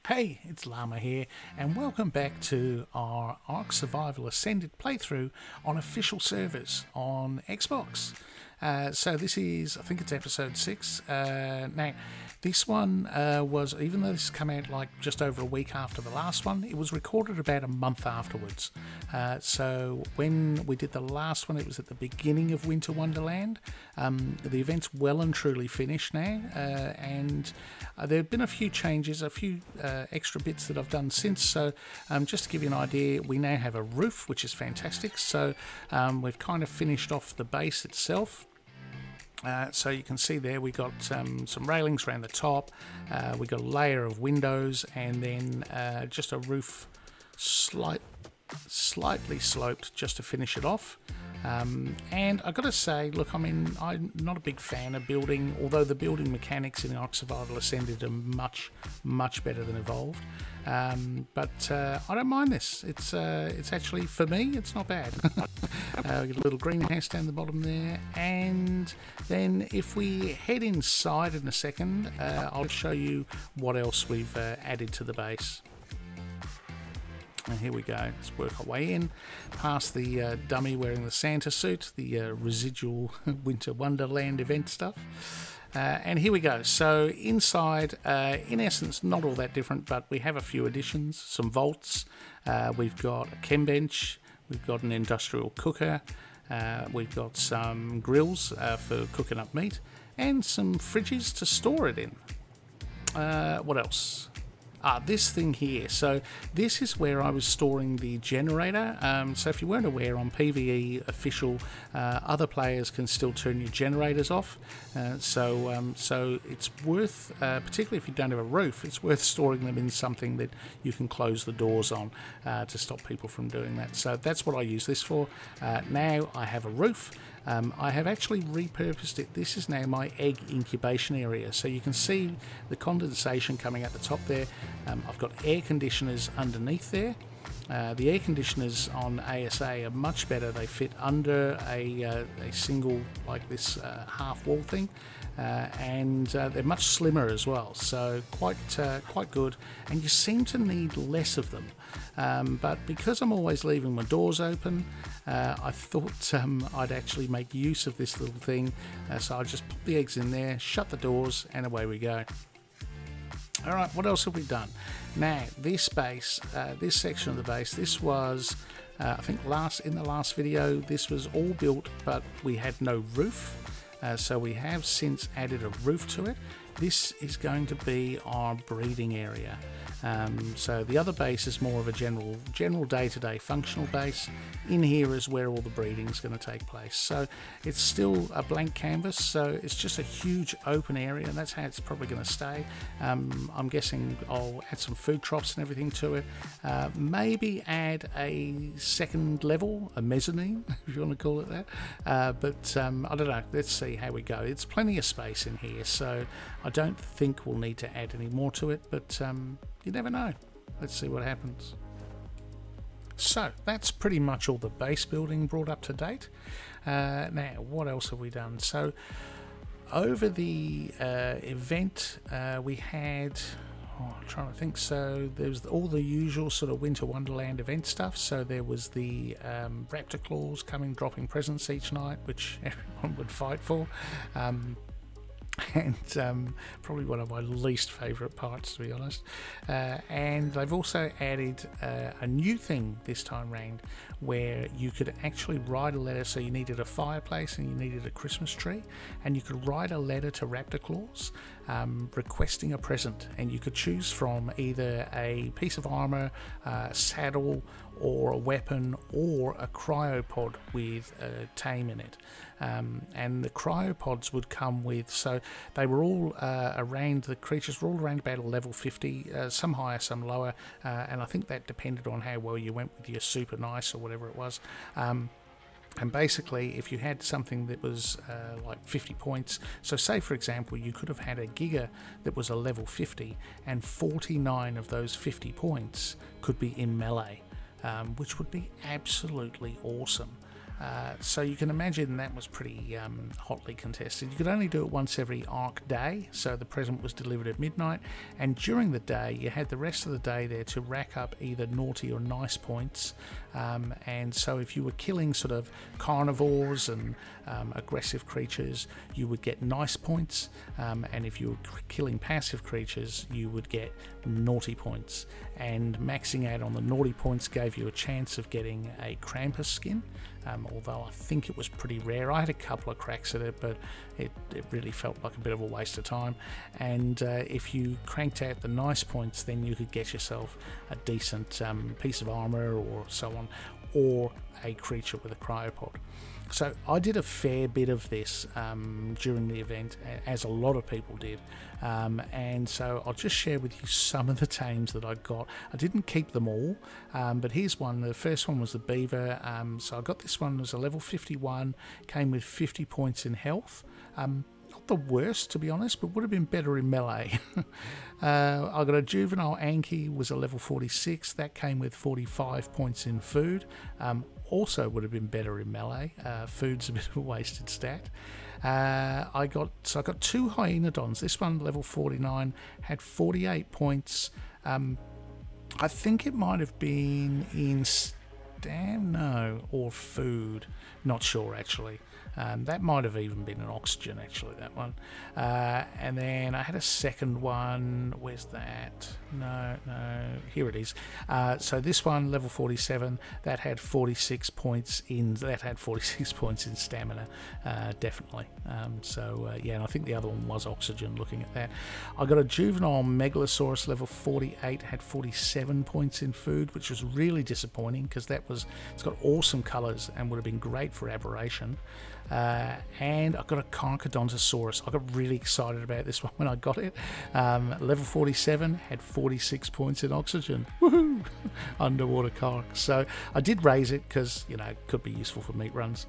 Hey, it's Llama here, and welcome back to our Ark Survival Ascended playthrough on official servers on Xbox. So this is, I think it's episode 6. Now, this one was, even though this came out like just over a week after the last one, it was recorded about a month afterwards. So when we did the last one, it was at the beginning of Winter Wonderland. The event's well and truly finished now, and there have been a few changes, a few extra bits that I've done since. So just to give you an idea, we now have a roof, which is fantastic. So we've kind of finished off the base itself. So you can see there we got some railings around the top, we got a layer of windows, and then just a roof slightly sloped just to finish it off. And I've got to say, look, I mean, I'm not a big fan of building, although the building mechanics in Ark Survival Ascended are much better than Evolved. But I don't mind this. It's actually, for me, it's not bad. We got a little greenhouse down the bottom there, and then if we head inside in a second, I'll show you what else we've added to the base. And here we go. Let's work our way in past the dummy wearing the Santa suit, the residual Winter Wonderland event stuff. And here we go. So inside, in essence, not all that different, but we have a few additions, some vaults. We've got a chem bench. We've got an industrial cooker. We've got some grills for cooking up meat, and some fridges to store it in. What else? This thing here. So this is where I was storing the generator. So if you weren't aware, on PVE official, other players can still turn your generators off. So it's worth, particularly if you don't have a roof, it's worth storing them in something that you can close the doors on to stop people from doing that. So that's what I use this for. Now I have a roof. I have actually repurposed it. This is now my egg incubation area. So you can see the condensation coming at the top there. I've got air conditioners underneath there. The air conditioners on ASA are much better. They fit under a single, like this half wall thing, and they're much slimmer as well. So quite good. And you seem to need less of them. But because I'm always leaving my doors open, I thought I'd actually make use of this little thing. So I just put the eggs in there, shut the doors, and away we go. Alright, what else have we done? Now, this base, this section of the base, this was, I think in the last video, this was all built, but we had no roof. So we have since added a roof to it. This is going to be our breeding area. So the other base is more of a general day-to-day functional base. In here is where all the breeding is going to take place. So it's still a blank canvas, so it's just a huge open area, and that's how it's probably going to stay. I'm guessing I'll add some food troughs and everything to it. Maybe add a second level, a mezzanine, if you want to call it that. But I don't know. Let's see how we go. It's plenty of space in here, so I don't think we'll need to add any more to it, but you never know. Let's see what happens. So that's pretty much all the base building brought up to date. Now, what else have we done? So over the event, we had, I'm trying to think, so there was all the usual sort of Winter Wonderland event stuff. So there was the raptor claws dropping presents each night, which everyone would fight for. And probably one of my least favourite parts, to be honest. And they've also added a new thing this time round, where you could actually write a letter. So you needed a fireplace and you needed a Christmas tree, and you could write a letter to raptor claws requesting a present, and you could choose from either a piece of armour, a saddle, or a weapon, or a cryopod with a tame in it. And the cryopods would come with, so they were all around, the creatures were all around about a level 50, some higher, some lower, and I think that depended on how well you went with your super nice or whatever it was. And basically, if you had something that was like 50 points, so say for example, you could have had a Giga that was a level 50, and 49 of those 50 points could be in melee, which would be absolutely awesome. So you can imagine that was pretty hotly contested. You could only do it once every arc day, so the present was delivered at midnight, and during the day you had the rest of the day there to rack up either naughty or nice points. And so if you were killing sort of carnivores and aggressive creatures, you would get nice points, and if you were killing passive creatures, you would get naughty points. And maxing out on the naughty points gave you a chance of getting a Krampus skin, although I think it was pretty rare. I had a couple of cracks at it, but it really felt like a bit of a waste of time. And if you cranked out the nice points, then you could get yourself a decent piece of armor or so on, or a creature with a cryopod. So I did a fair bit of this during the event, as a lot of people did, and so I'll just share with you some of the tames that I got. I didn't keep them all, but here's one. The first one was the beaver. So I got this one, it was a level 51, came with 50 points in health. Not the worst, to be honest, but would have been better in melee. I got a juvenile Anki, was a level 46, that came with 45 points in food. Also would have been better in melee. Food's a bit of a wasted stat. I got two hyenodons. This one, level 49, had 48 points. I think it might have been in or food. Not sure actually. That might have even been an oxygen, actually, that one. And then I had a second one. Where's that? No, here it is. So this one, level 47, that had 46 points in. That had 46 points in stamina, definitely. Yeah, and I think the other one was oxygen. Looking at that, I got a juvenile Megalosaurus, level 48, had 47 points in food, which was really disappointing because it's got awesome colours and would have been great for aberration. And I got a Carcharodontosaurus. I got really excited about this one when I got it. Level 47, had 46 points in oxygen. Woohoo! Underwater Carch. So I did raise it because, you know, it could be useful for meat runs.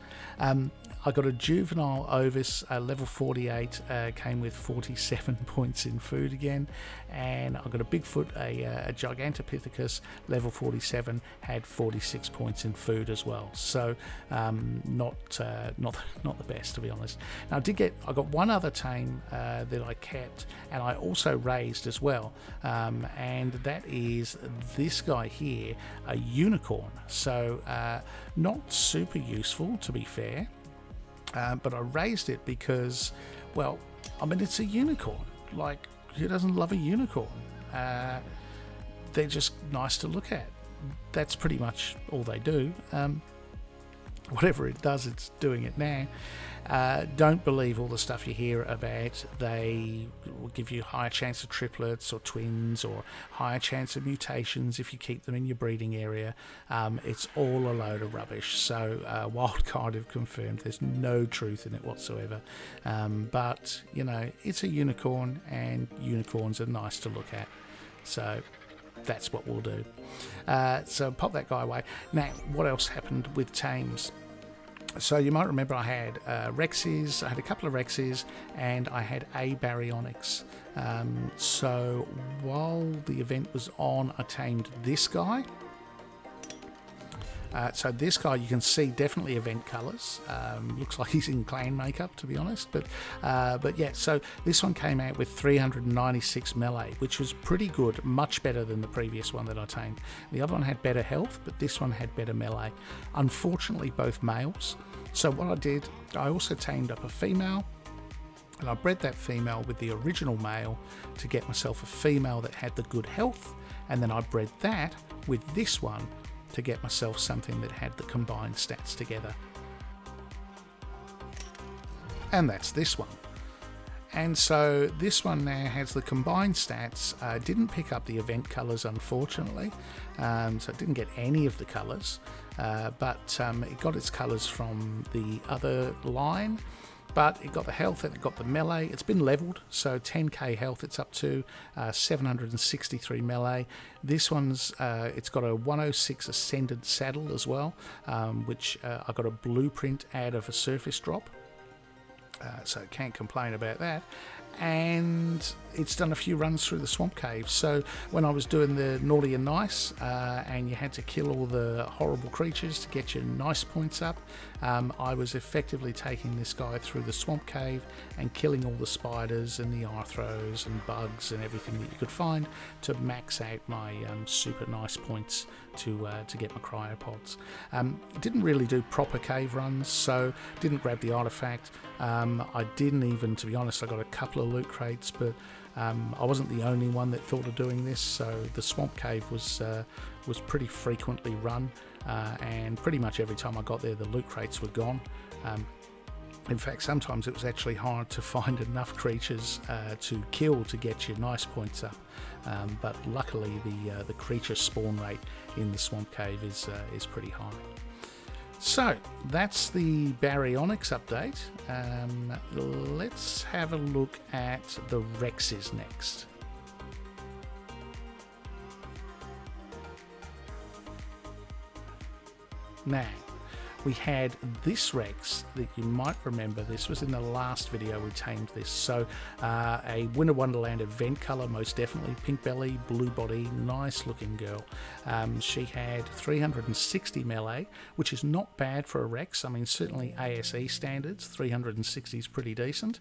I got a juvenile Ovis, level 48, came with 47 points in food again. And I got a Bigfoot, a Gigantopithecus, level 47, had 46 points in food as well. So not the best, to be honest. Now I got one other tame that I kept, and I also raised as well, and that is this guy here, a unicorn. So not super useful, to be fair. But I raised it because, well, I mean, it's a unicorn. Like, who doesn't love a unicorn? They're just nice to look at. That's pretty much all they do. Whatever it does, it's doing it now. Don't believe all the stuff you hear about they will give you higher chance of triplets or twins or higher chance of mutations if you keep them in your breeding area. It's all a load of rubbish. So Wildcard have confirmed there's no truth in it whatsoever. But, you know, it's a unicorn, and unicorns are nice to look at. So that's what we'll do. So pop that guy away. Now, what else happened with tames? So you might remember I had Rexes, I had a couple of Rexes, and I had a Baryonyx. So while the event was on, I tamed this guy. So this guy, you can see definitely event colours. Looks like he's in clan makeup, to be honest. But yeah, so this one came out with 396 melee, which was pretty good, much better than the previous one that I tamed. The other one had better health, but this one had better melee. Unfortunately, both males. So what I did, I also tamed up a female, and I bred that female with the original male to get myself a female that had the good health, and then I bred that with this one to get myself something that had the combined stats together. And that's this one. And so this one now has the combined stats. Didn't pick up the event colours, unfortunately, so it didn't get any of the colours, but it got its colours from the other line. But it got the health and it got the melee. It's been leveled, so 10k health it's up to, 763 melee. This one's, it's got a 106 ascended saddle as well, which I got a blueprint out of a surface drop. So can't complain about that. and it's done a few runs through the swamp cave. So when I was doing the naughty and nice, and you had to kill all the horrible creatures to get your nice points up, I was effectively taking this guy through the swamp cave and killing all the spiders and the arthros and bugs and everything that you could find to max out my super nice points to get my cryopods. Didn't really do proper cave runs, so didn't grab the artifact. I didn't even, to be honest, I got a couple of loot crates, but I wasn't the only one that thought of doing this, so the swamp cave was pretty frequently run, and pretty much every time I got there the loot crates were gone. In fact, sometimes it was actually hard to find enough creatures to kill to get your nice points up, but luckily the creature spawn rate in the swamp cave is pretty high. So that's the baryonyx update. Let's have a look at the Rexes next. Now, we had this Rex that you might remember. This was in the last video we tamed this. So a Winter Wonderland event colour, most definitely. Pink belly, blue body, nice looking girl. She had 360 melee, which is not bad for a Rex. I mean, certainly ASE standards, 360 is pretty decent.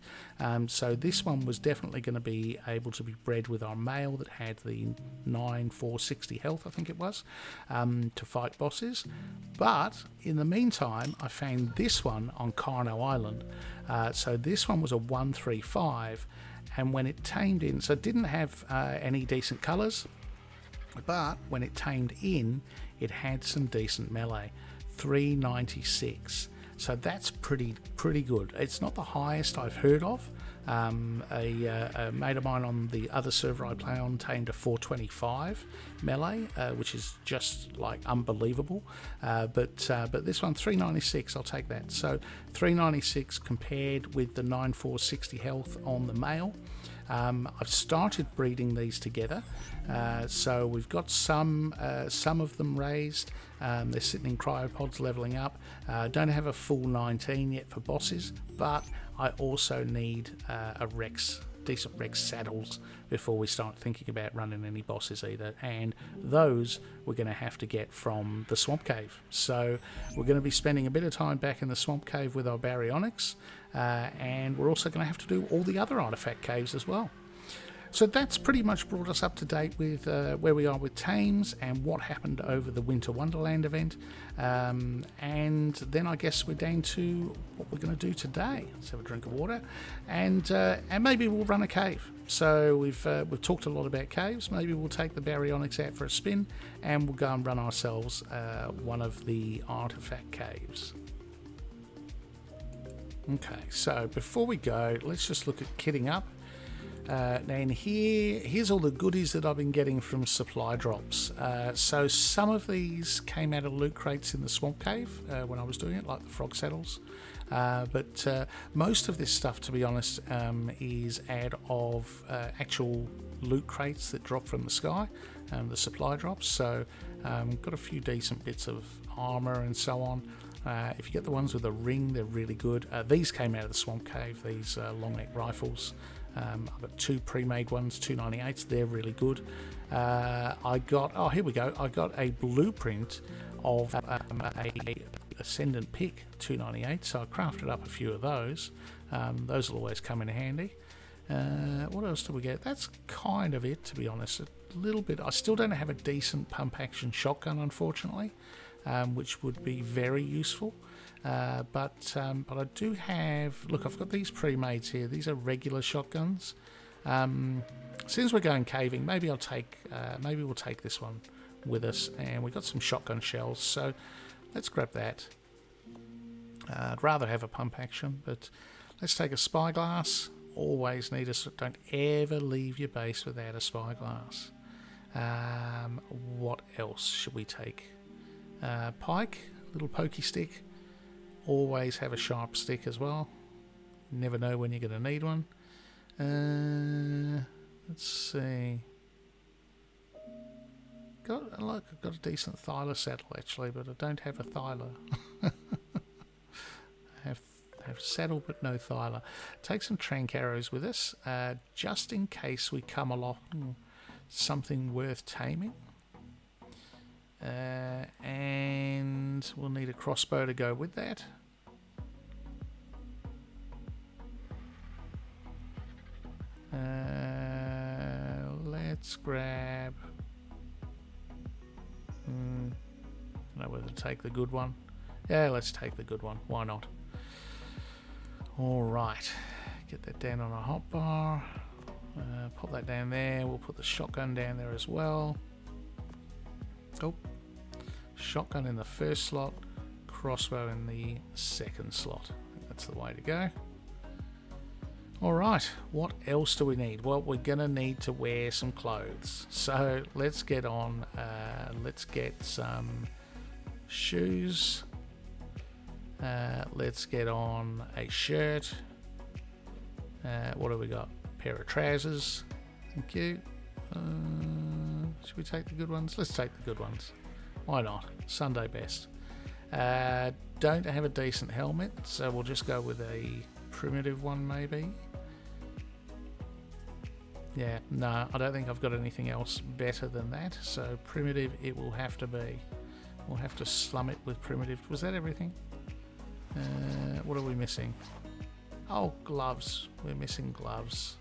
So this one was definitely going to be able to be bred with our male that had the 460 health, I think it was, to fight bosses. But in the meantime, I found this one on Carno Island. So this one was a 135, and when it tamed in, so it didn't have any decent colours, but when it tamed in, it had some decent melee, 396. So that's pretty good. It's not the highest I've heard of. A mate of mine on the other server I play on tamed a 425 melee, which is just like unbelievable. But this one, 396, I'll take that. So 396 compared with the 9460 health on the male. I've started breeding these together, so we've got some of them raised. They're sitting in cryopods leveling up. Don't have a full 19 yet for bosses, but I also need decent Rex saddles before we start thinking about running any bosses either, and those we're going to have to get from the swamp cave. So we're going to be spending a bit of time back in the swamp cave with our baryonyx, and we're also going to have to do all the other artifact caves as well. So that's pretty much brought us up to date with where we are with tames and what happened over the Winter Wonderland event, and then I guess we're down to what we're going to do today. Let's have a drink of water, and maybe we'll run a cave. So we've talked a lot about caves. Maybe we'll take the baryonyx out for a spin, and we'll go and run ourselves one of the artifact caves. Okay, so before we go, let's just look at kitting up. And here's all the goodies that I've been getting from supply drops. So some of these came out of loot crates in the swamp cave when I was doing it, like the frog saddles. But most of this stuff, to be honest, is out of actual loot crates that drop from the sky, the supply drops. So got a few decent bits of armor and so on. If you get the ones with a ring, they're really good. These came out of the swamp cave, these long neck rifles. I've got two pre-made ones, 298s, they're really good. I got, oh here we go, I got a blueprint of a Ascendant pick, 298, so I crafted up a few of those. Those will always come in handy. What else do we get? That's kind of it, to be honest. A little bit, I still don't have a decent pump action shotgun, unfortunately, which would be very useful. But I do have, look, I've got these pre-mades here. These are regular shotguns. Since we're going caving, maybe we'll take this one with us, and we've got some shotgun shells, so let's grab that. I'd rather have a pump action, but let's take a spyglass. Always need a, don't ever leave your base without a spyglass. What else should we take? Pike, little pokey stick. Always have a sharp stick as well. Never know when you're going to need one. Let's see. I've got a decent Thyla saddle actually, but I don't have a Thyla. I Have saddle but no thyla. Take some trank arrows with us, just in case we come along something worth taming. And we'll need a crossbow to go with that. Let's grab... don't know whether to take the good one. Yeah, let's take the good one. Why not? Alright. Get that down on a hotbar. Pop that down there. We'll put the shotgun down there as well. Oh. Shotgun in the first slot. Crossbow in the second slot. I think that's the way to go. Alright, what else do we need? Well, we're going to need to wear some clothes. So let's get on, let's get some shoes. Let's get on a shirt. What do we got? Pair of trousers. Thank you. Should we take the good ones? Let's take the good ones. Why not? Sunday best. Don't have a decent helmet, so we'll just go with a primitive one maybe. Yeah, no, I don't think I've got anything else better than that, so primitive it will have to be. We'll have to slum it with primitive. Was that everything? What are we missing? Oh, gloves. We're missing gloves.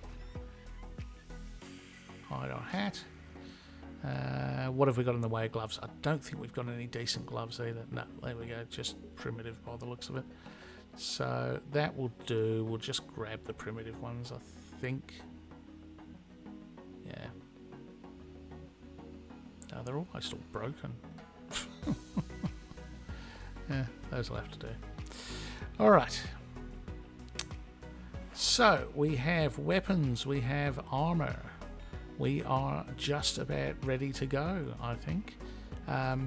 Hide our hat. What have we got in the way of gloves? I don't think we've got any decent gloves either. No, there we go, just primitive by the looks of it. So that will do. We'll just grab the primitive ones, I think. Yeah. No, they're almost all broken. Yeah, those will have to do. Alright. So, we have weapons, we have armour. We are just about ready to go, I think. Now,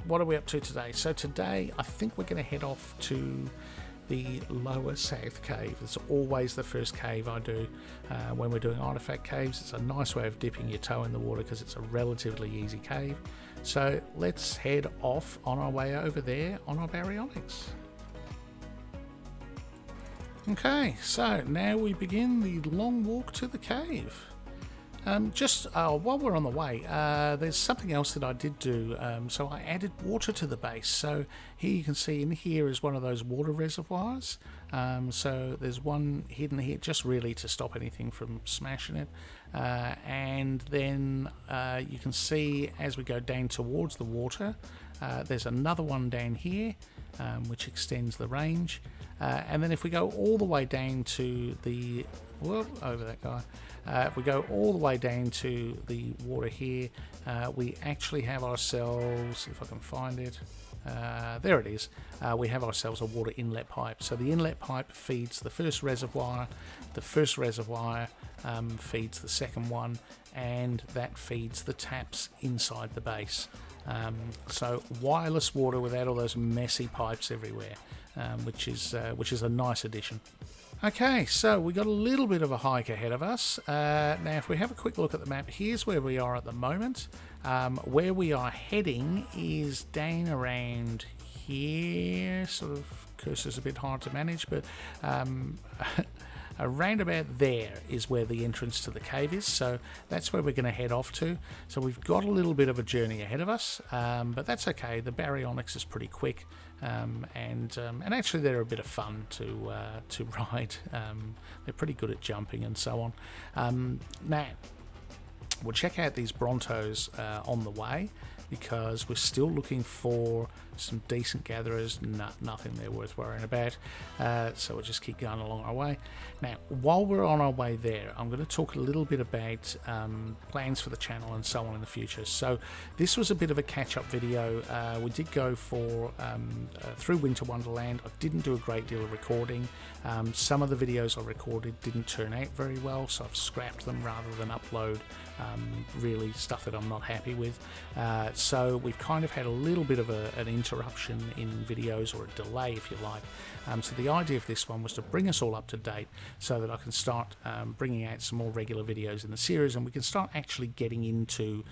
what are we up to today? So today, I think we're going to head off to the lower south cave. It's always the first cave I do when we're doing artifact caves. It's a nice way of dipping your toe in the water because it's a relatively easy cave. So let's head off on our way over there on our baryonyx. Okay, so now we begin the long walk to the cave. While we're on the way, there's something else that I did do. So I added water to the base. So here you can see in here is one of those water reservoirs. So there's one hidden here just really to stop anything from smashing it. And then you can see as we go down towards the water, there's another one down here, which extends the range. And then if we go all the way down to the... Whoa, over that guy. If we go all the way down to the water here, we actually have ourselves, if I can find it, there it is, we have ourselves a water inlet pipe. So the inlet pipe feeds the first reservoir feeds the second one, and that feeds the taps inside the base. So wireless water without all those messy pipes everywhere, which is a nice addition. Okay, so we got a little bit of a hike ahead of us. Now, if we have a quick look at the map, here's where we are at the moment. Where we are heading is down around here. Sort of cursor's a bit hard to manage, but around about there is where the entrance to the cave is. So that's where we're going to head off to. So we've got a little bit of a journey ahead of us, but that's okay. The baryonyx is pretty quick. And actually they're a bit of fun to ride. They're pretty good at jumping and so on. Now, we'll check out these Brontos on the way, because we're still looking for some decent gatherers. Nothing they're worth worrying about, so we'll just keep going along our way. Now, while we're on our way there, I'm going to talk a little bit about plans for the channel and so on in the future. So this was a bit of a catch-up video. We did go for through Winter Wonderland. I didn't do a great deal of recording. Some of the videos I recorded didn't turn out very well, so I've scrapped them rather than upload really stuff that I'm not happy with. So we've kind of had a little bit of an interruption in videos, or a delay if you like. So the idea of this one was to bring us all up to date so that I can start bringing out some more regular videos in the series, and we can start actually getting into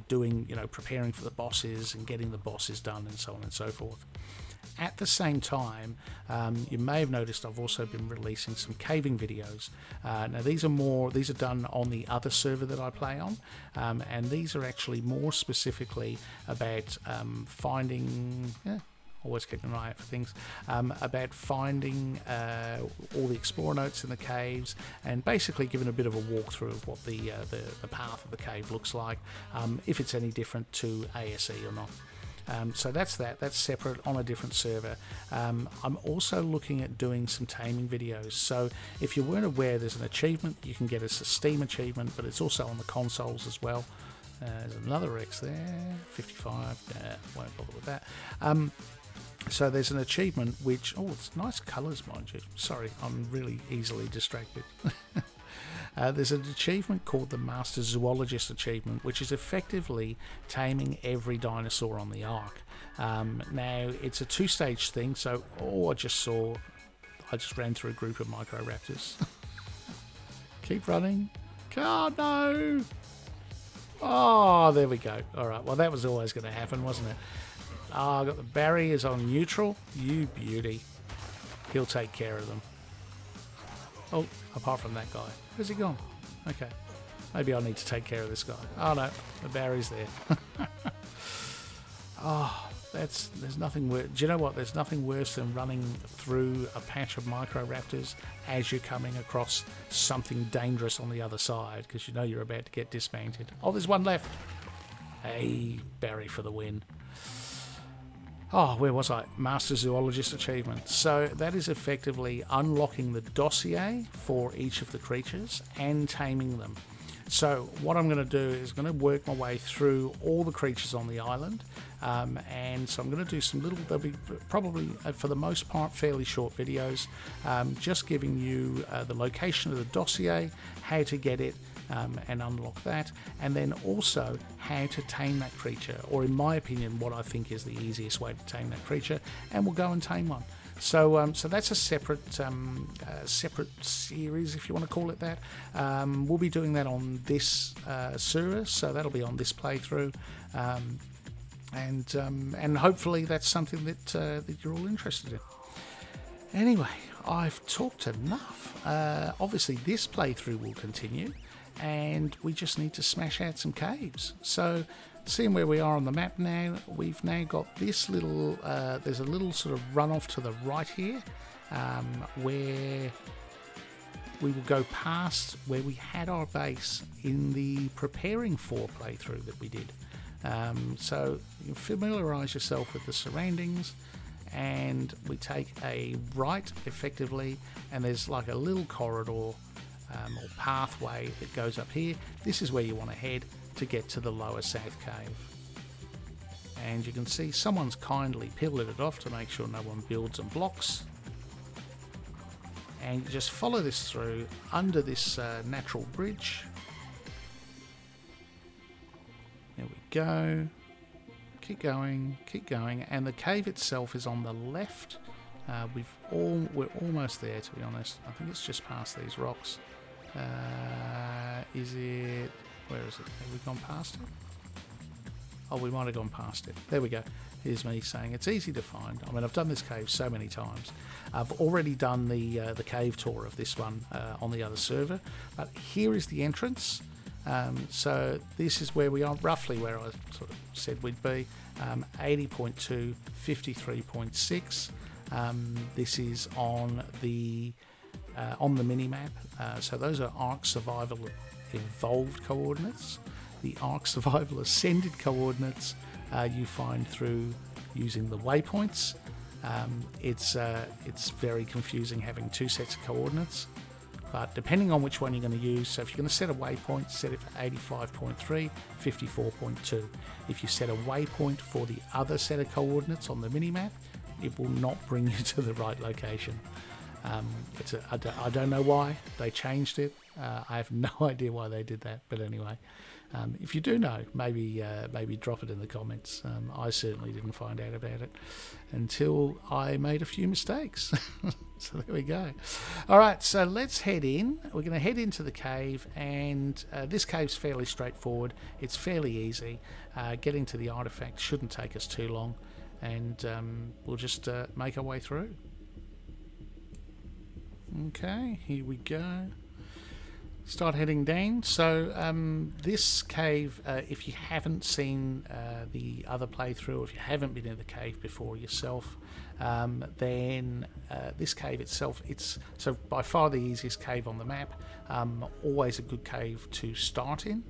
doing, preparing for the bosses and getting the bosses done and so on and so forth. At the same time, you may have noticed I've also been releasing some caving videos. Now these are done on the other server that I play on, and these are actually more specifically about finding. Always keeping an eye out for things, about finding all the explorer notes in the caves, and basically giving a bit of a walkthrough of what the path of the cave looks like, if it's any different to ASE or not. So that's separate on a different server. I'm also looking at doing some taming videos. So if you weren't aware, there's an achievement you can get as a Steam achievement, but it's also on the consoles as well. There's another X there, 55. Won't bother with that. So there's an achievement which, it's nice colours, mind you. Sorry, I'm really easily distracted. There's an achievement called the Master Zoologist achievement, which is effectively taming every dinosaur on the Ark. Now, it's a two-stage thing, so I just ran through a group of Microraptors. Keep running. Oh, no! Oh, there we go. All right, well, that was always going to happen, wasn't it? I got the barriers on neutral. You beauty. He'll take care of them. Oh, apart from that guy. Where's he gone? Okay. Maybe I need to take care of this guy. Oh no, the barrier's there. There's nothing worse. Do you know what? There's nothing worse than running through a patch of Microraptors as you're coming across something dangerous on the other side, because you know you're about to get dismounted. Oh, there's one left. Hey, Barry for the win. Oh, where was I? Master Zoologist achievement. So that is effectively unlocking the dossier for each of the creatures and taming them. So what I'm going to do is going to work my way through all the creatures on the island, and so I'm going to do some little, they'll be probably for the most part fairly short videos, just giving you the location of the dossier, how to get it, and unlock that, and then also how to tame that creature, or in my opinion what I think is the easiest way to tame that creature, and we'll go and tame one. So that's a separate series, if you want to call it that. We'll be doing that on this server, so that'll be on this playthrough, and hopefully that's something that you're all interested in. Anyway, I've talked enough. Obviously this playthrough will continue, and we just need to smash out some caves. So seeing where we are on the map now, we've now got this little, there's a little sort of runoff to the right here, where we will go past where we had our base in the preparing for playthrough that we did. So you familiarise yourself with the surroundings, and we take a right effectively, and there's like a little corridor or pathway that goes up here. This is where you want to head to get to the lower south cave. And you can see someone's kindly pillared it off to make sure no one builds and blocks. And you just follow this through under this natural bridge. There we go. Keep going, and the cave itself is on the left. We're almost there, to be honest. I think it's just past these rocks. Is it? Where is it? Have we gone past it? Oh, we might have gone past it. There we go. Here's me saying it's easy to find. I mean, I've done this cave so many times. I've already done the cave tour of this one on the other server, but here is the entrance. So this is where we are, roughly where I sort of said we'd be. 80.2, 53.6. This is on the mini-map. So those are Ark Survival Evolved coordinates. The Ark Survival Ascended coordinates you find through using the waypoints. It's very confusing having two sets of coordinates, but depending on which one you're going to use, so if you're going to set a waypoint, set it for 85.3, 54.2. If you set a waypoint for the other set of coordinates on the mini-map, it will not bring you to the right location. I don't know why they changed it. I have no idea why they did that, but anyway, if you do know, maybe drop it in the comments. I certainly didn't find out about it until I made a few mistakes. So there we go. All right, so let's head in. We're going to head into the cave, and this cave's fairly straightforward. It's fairly easy. Getting to the artifact shouldn't take us too long. and we'll just make our way through. Okay, here we go. Start heading down. So this cave, if you haven't seen the other playthrough, or if you haven't been in the cave before yourself, then this cave itself, it's so by far the easiest cave on the map. Always a good cave to start in.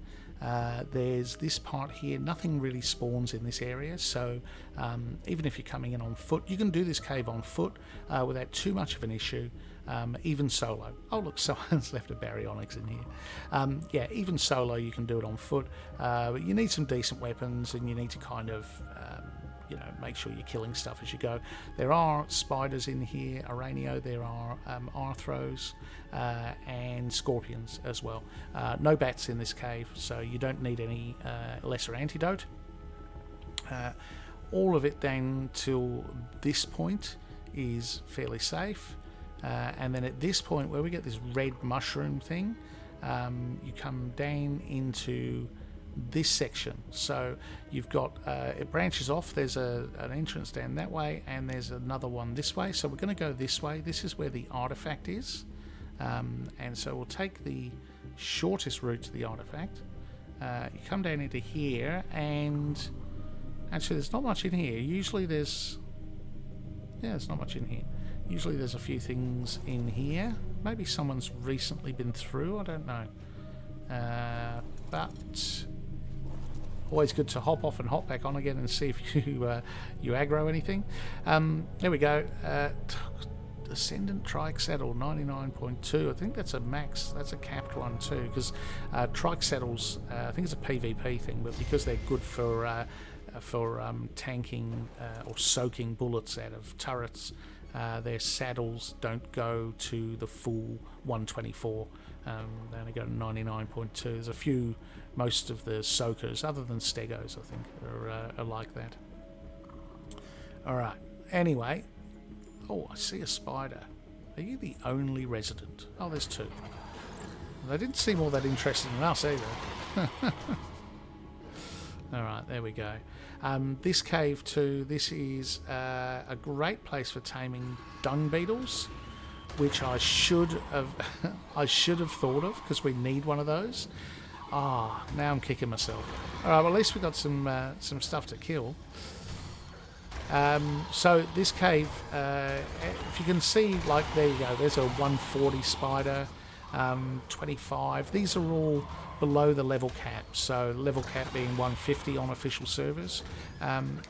There's this part here, nothing really spawns in this area, so even if you're coming in on foot, you can do this cave on foot without too much of an issue. Even solo. Oh look, someone's left a baryonyx in here. Yeah, even solo you can do it on foot, but you need some decent weapons, and you need to kind of you know, make sure you're killing stuff as you go. There are spiders in here, Aranio, there are arthros and scorpions as well. No bats in this cave, so you don't need any lesser antidote. All of it down till this point is fairly safe. And then at this point where we get this red mushroom thing, you come down into this section. So you've got, it branches off, there's an entrance down that way, and there's another one this way. So we're going to go this way. This is where the artifact is. And so we'll take the shortest route to the artifact. You come down into here, and actually there's not much in here. Usually there's, yeah, there's not much in here. Usually there's a few things in here. Maybe someone's recently been through, I don't know. But always good to hop off and hop back on again and see if you aggro anything. There we go. Ascendant Trike Saddle 99.2. I think that's a max, that's a capped one too, because Trike Saddles, I think it's a PvP thing, but because they're good for tanking or soaking bullets out of turrets, their saddles don't go to the full 124. They only go to 99.2. There's a few, most of the soakers, other than stegos, I think, are like that. Alright, anyway. Oh, I see a spider. Are you the only resident? Oh, there's two. They didn't seem all that interested in us either. Alright, there we go. This cave too, this is a great place for taming dung beetles, which I should have I should have thought of, because we need one of those. Ah, now I'm kicking myself. Alright, well at least we got some stuff to kill. So this cave, if you can see, like, there you go, there's a 140 spider, 25. These are all below the level cap, so level cap being 150 on official servers,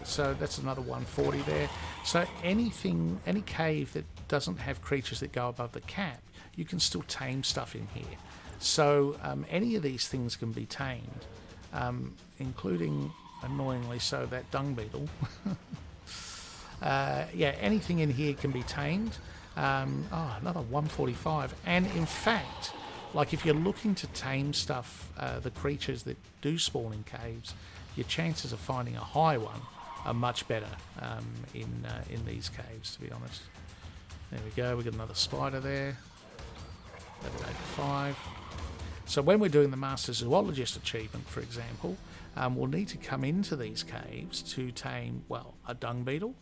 so that's another 140 there. So anything, any cave that doesn't have creatures that go above the cap, you can still tame stuff in here. So any of these things can be tamed, including, annoyingly so, that dung beetle. Yeah, anything in here can be tamed. Oh, another 145, and in fact, like, if you're looking to tame stuff, the creatures that do spawn in caves, your chances of finding a high one are much better in these caves, to be honest. There we go, we got another spider there. Level 85. So when we're doing the Master Zoologist achievement, for example, we'll need to come into these caves to tame, well, a dung beetle.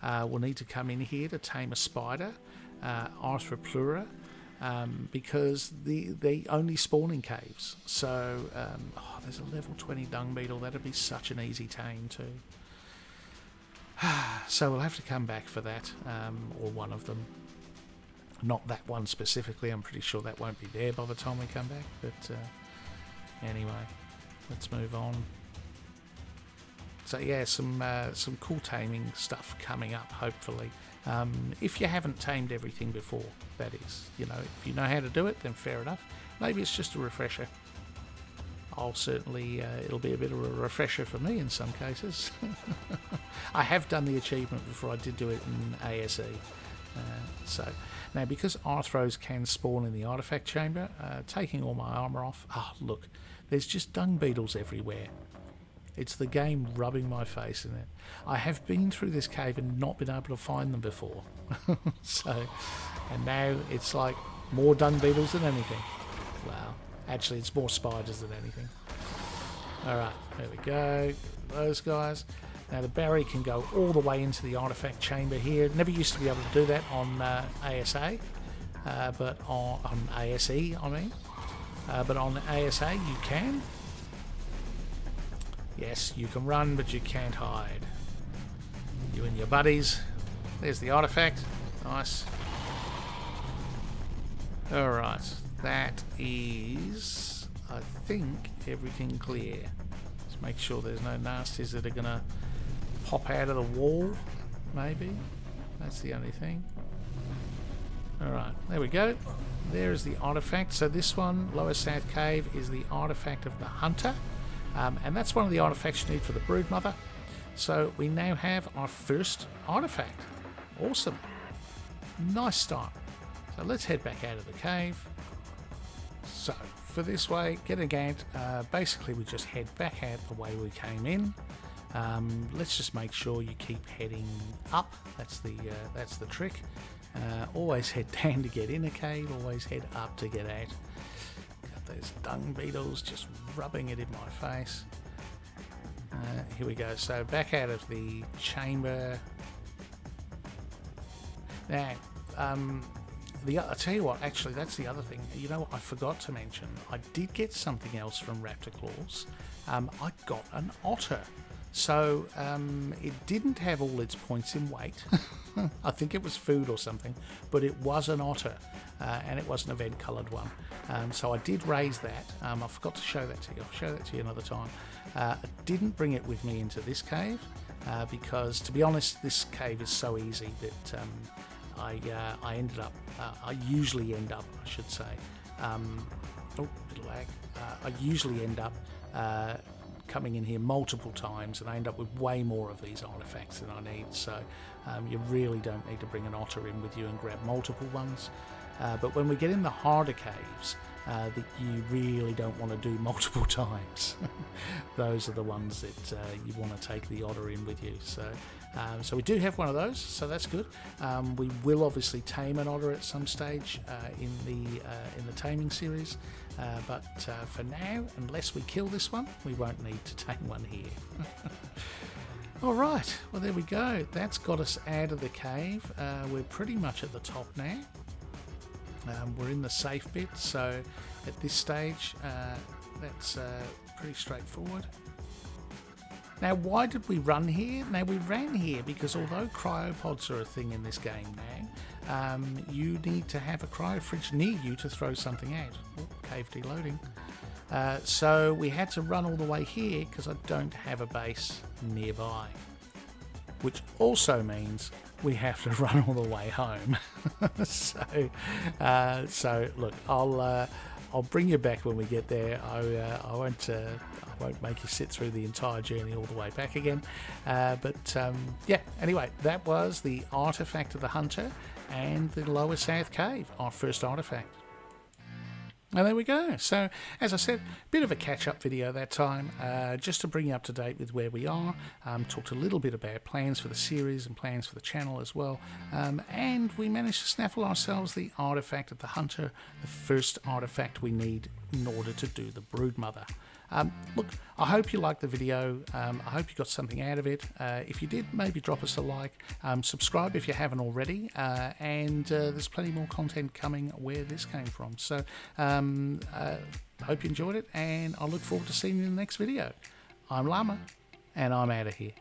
We'll need to come in here to tame a spider, Arthroplura, because they only spawn in caves. So oh, there's a level 20 dung beetle. That'd be such an easy tame too. So we'll have to come back for that, or one of them. Not that one specifically. I'm pretty sure that won't be there by the time we come back. But anyway, let's move on. So yeah, some cool taming stuff coming up, hopefully. If you haven't tamed everything before, that is. You know, if you know how to do it, then fair enough. Maybe it's just a refresher. I'll certainly, it'll be a bit of a refresher for me in some cases. I have done the achievement before. I did do it in ASE. So now, because Arthros can spawn in the artifact chamber, taking all my armor off, look, there's just dung beetles everywhere. It's the game rubbing my face in it. I have been through this cave and not been able to find them before. So, and now it's like more dung beetles than anything. Well, actually it's more spiders than anything. Alright, there we go. Those guys. Now the barrier can go all the way into the artifact chamber here. Never used to be able to do that on ASA, but on ASE, I mean. But on ASA you can. Yes, you can run, but you can't hide. You and your buddies. There's the artifact. Nice. Alright, that is, I think, everything clear. Just make sure there's no nasties that are going to pop out of the wall, maybe. That's the only thing. Alright, there we go. There is the artifact. So this one, Lower South Cave, is the artifact of the Hunter. And that's one of the artifacts you need for the Broodmother. So we now have our first artifact. Awesome. Nice start. So let's head back out of the cave. So for this way, get a Gant. Basically we just head back out the way we came in. Let's just make sure you keep heading up. That's the trick. Always head down to get in a cave, always head up to get out. Got those dung beetles just rubbing it in my face. Here we go. So back out of the chamber. Now, I'll tell you what, actually, that's the other thing. You know what, I forgot to mention. I did get something else from Raptor Claws. I got an otter. So it didn't have all its points in weight. I think it was food or something, but it was an otter, and it was an event coloured one. So I did raise that. I forgot to show that to you. I'll show that to you another time. I didn't bring it with me into this cave because, to be honest, this cave is so easy that I ended up. I usually end up, I should say. Oh, bit of lag. I usually end up. Coming in here multiple times, and I end up with way more of these artifacts than I need, so you really don't need to bring an otter in with you and grab multiple ones. But when we get in the harder caves that you really don't want to do multiple times, those are the ones that you want to take the otter in with you. So we do have one of those, so that's good. We will obviously tame an otter at some stage in the taming series, but for now, unless we kill this one, we won't need to tame one here. Alright, well there we go. That's got us out of the cave. We're pretty much at the top now. We're in the safe bit, so at this stage that's pretty straightforward. Now, why did we run here? Now, we ran here because although cryopods are a thing in this game now, you need to have a cryo fridge near you to throw something out. Oh, cave deloading. So we had to run all the way here because I don't have a base nearby. Which also means we have to run all the way home. So look, I'll bring you back when we get there. I won't make you sit through the entire journey all the way back again. Yeah, anyway, that was the artifact of the Hunter and the Lower South Cave, our first artifact. And there we go. So, as I said, bit of a catch-up video that time, just to bring you up to date with where we are. Talked a little bit about plans for the series and plans for the channel as well. And we managed to snaffle ourselves the artifact of the Hunter, the first artifact we need in order to do the Broodmother. Look, I hope you liked the video. I hope you got something out of it. If you did, maybe drop us a like. Subscribe if you haven't already. And there's plenty more content coming where this came from. So I hope you enjoyed it, and I look forward to seeing you in the next video. I'm Llama, and I'm out of here.